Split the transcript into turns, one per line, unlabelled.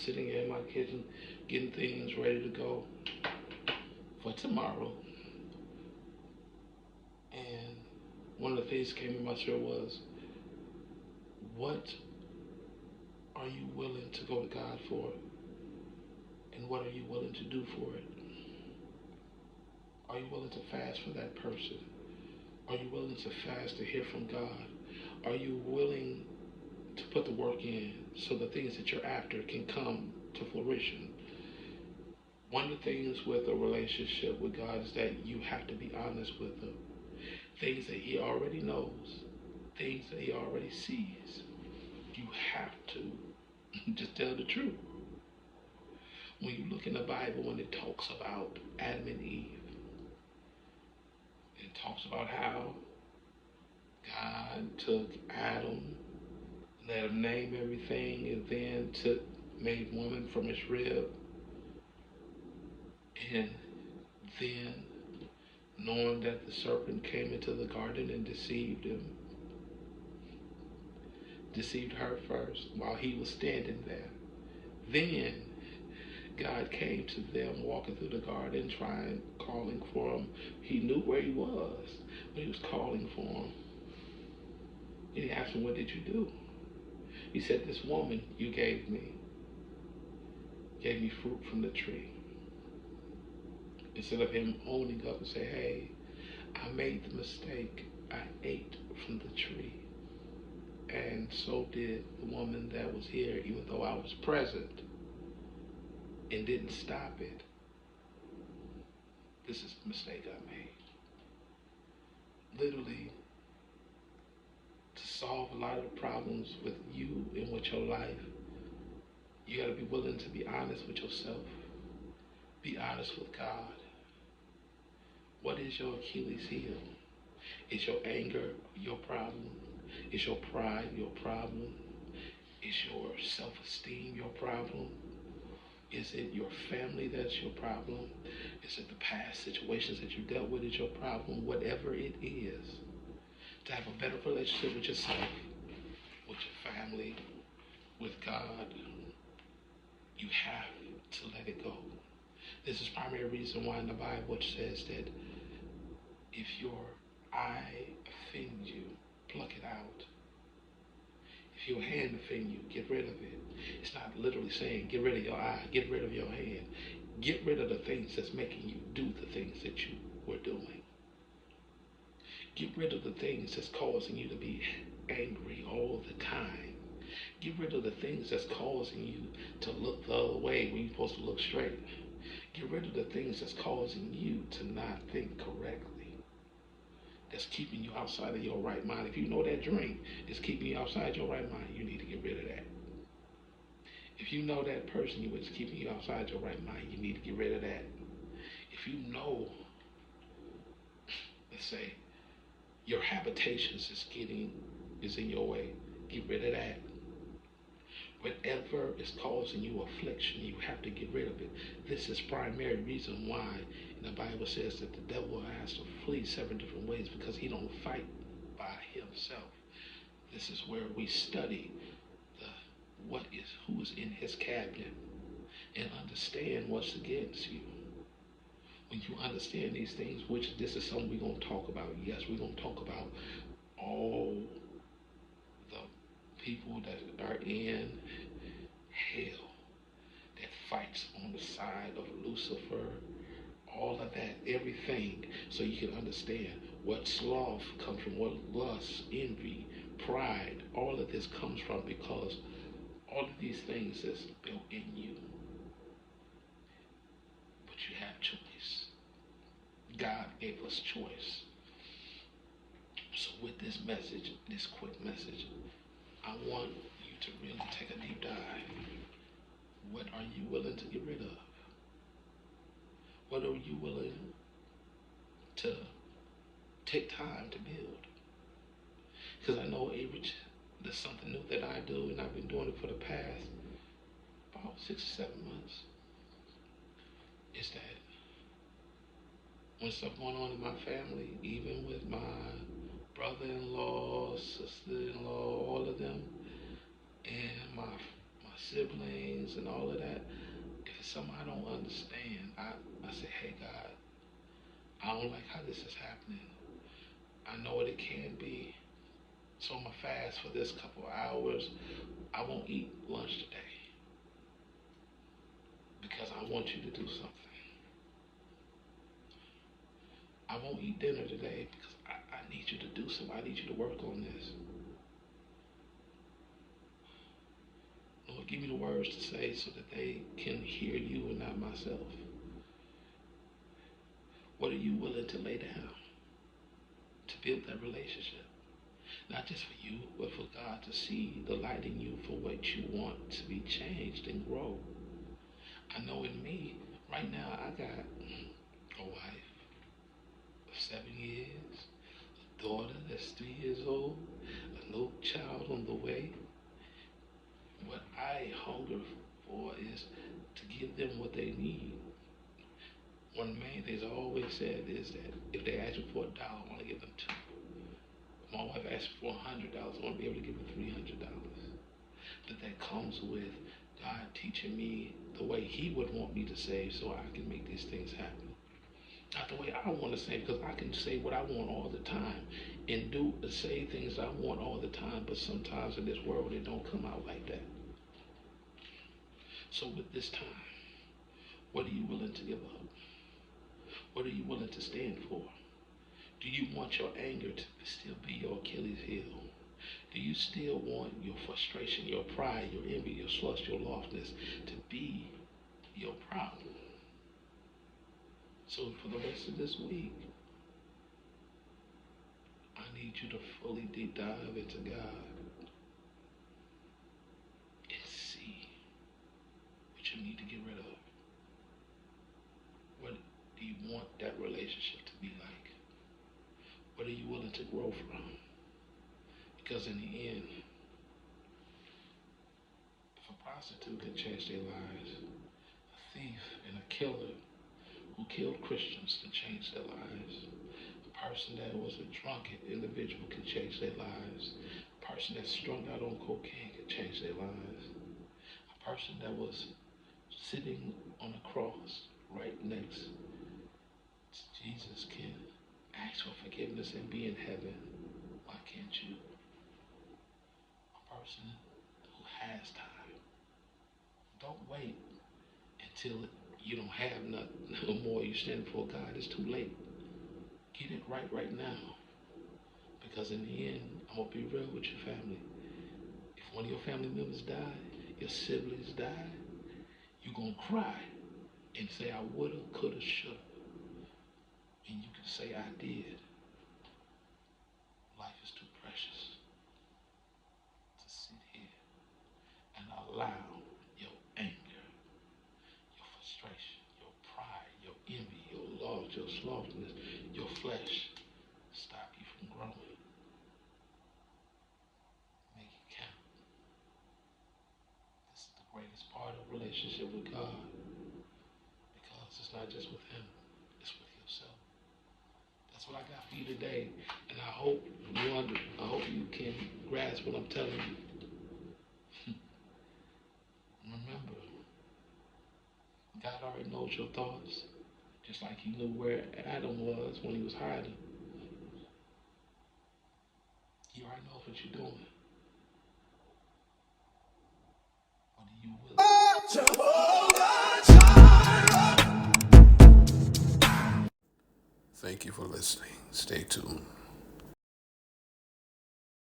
sitting here in my kitchen getting things ready to go for tomorrow. And one of the things that came in my spirit was, what are you willing to go to God for? And what are you willing to do for it? Are you willing to fast for that person? Are you willing to fast to hear from God? Are you willing to put the work in so the things that you're after can come to fruition? One of the things with a relationship with God is that you have to be honest with Him. Things that He already knows, things that He already sees. You have to just tell the truth. When you look in the Bible, when it talks about Adam and Eve, it talks about how God took Adam, let him name everything, and then made woman from his rib, and then knowing that the serpent came into the garden and deceived her first while he was standing there. Then God came to them walking through the garden, calling for him. He knew where he was, but he was calling for him. And he asked him, what did you do? He said, this woman you gave me fruit from the tree. Instead of him owning up and say, hey, I made the mistake. I ate from the tree. And so did the woman that was here, even though I was present and didn't stop it. This is the mistake I made. Literally, to solve a lot of the problems with you and with your life, you got to be willing to be honest with yourself. Be honest with God. What is your Achilles heel? Is your anger your problem? Is your pride your problem? Is your self-esteem your problem? Is it your family that's your problem? Is it the past situations that you dealt with is your problem? Whatever it is, to have a better relationship with yourself, with your family, with God, you have to let it go. This is primary reason why in the Bible it says that if your eye offend you, pluck it out. If your hand offend you, get rid of it. It's not literally saying get rid of your eye, get rid of your hand. Get rid of the things that's making you do the things that you were doing. Get rid of the things that's causing you to be angry all the time. Get rid of the things that's causing you to look the other way when you're supposed to look straight. Get rid of the things that's causing you to not think correctly. That's keeping you outside of your right mind. If you know that drink is keeping you outside your right mind, you need to get rid of that. If you know that person who is keeping you outside your right mind, you need to get rid of that. If you know, let's say, your habitations is in your way, get rid of that. Whatever is causing you affliction, you have to get rid of it. This is primary reason why the Bible says that the devil has to flee 7 different ways, because he don't fight by himself. This is where we study who is in his cabinet and understand what's against you. When you understand these things, which this is something we're going to talk about. Yes, we're going to talk about all the people that are in hell, that fights on the side of Lucifer, all of that, everything, so you can understand what sloth comes from, what lust, envy, pride, all of this comes from, because all of these things is built in you. But you have choice. God gave us choice. So with this message, this quick message, I want you to really take a deep dive. What are you willing to get rid of? What are you willing to take time to build? Because I know there's something new that I do, and I've been doing it for the past about 6 or 7 months. Is that when stuff going on in my family, even with my brother-in-law, sister-in-law, all of them, and my siblings and all of that, if it's something I don't understand, I say, hey God, I don't like how this is happening. I know what it can be. So I'm going to fast for this couple of hours. I won't eat lunch today because I want you to do something. I won't eat dinner today because I need you to do something. I need you to work on this. Lord, give me the words to say so that they can hear you and not myself. What are you willing to lay down to build that relationship? Not just for you, but for God to see the light in you for what you want to be changed and grow. I know in me, right now, I got a wife of 7 years, a daughter that's 3 years old, a little child on the way. What I hunger for is to give them what they need. One of the main things I always said is that if they ask me for $1, I want to give them $2. If my wife asks for $100, I want to be able to give them $300. But that comes with God teaching me the way He would want me to save so I can make these things happen. Not the way I want to save, because I can say what I want all the time and say things I want all the time, but sometimes in this world it don't come out like that. So with this time, what are you willing to give up? What are you willing to stand for? Do you want your anger to still be your Achilles heel? Do you still want your frustration, your pride, your envy, your lust, your loftiness to be your problem? So for the rest of this week, I need you to fully deep dive into God and see what you need to get rid of. What do you want that relationship to be like? What are you willing to grow from? Because in the end, if a prostitute can change their lives, a thief and a killer who killed Christians can change their lives. A person that was a drunken individual can change their lives. A person that's strung out on cocaine can change their lives. A person that was sitting on a cross right next to Jesus can ask for forgiveness and be in heaven. Why can't you? A person who has time. Don't wait until you don't have nothing no more. You stand before God. It's too late. Get it right now. Because in the end, I'm going to be real with your family. If one of your family members die, your siblings die, you're going to cry and say, I woulda, coulda, shoulda. And you can say, I did. Life is too precious to sit here and allow your anger, your frustration, your pride, your envy, your love, your slothfulness, your flesh stop you from growing. Make it count. This is the greatest part of relationship with God, because it's not just with Him, it's with yourself. That's what I got for you today, and I hope you can grasp what I'm telling you. Remember, God already knows your thoughts, just like He knew where Adam was when he was hiding. He already knows what you're doing. What are you willing? Thank you for listening. Stay tuned.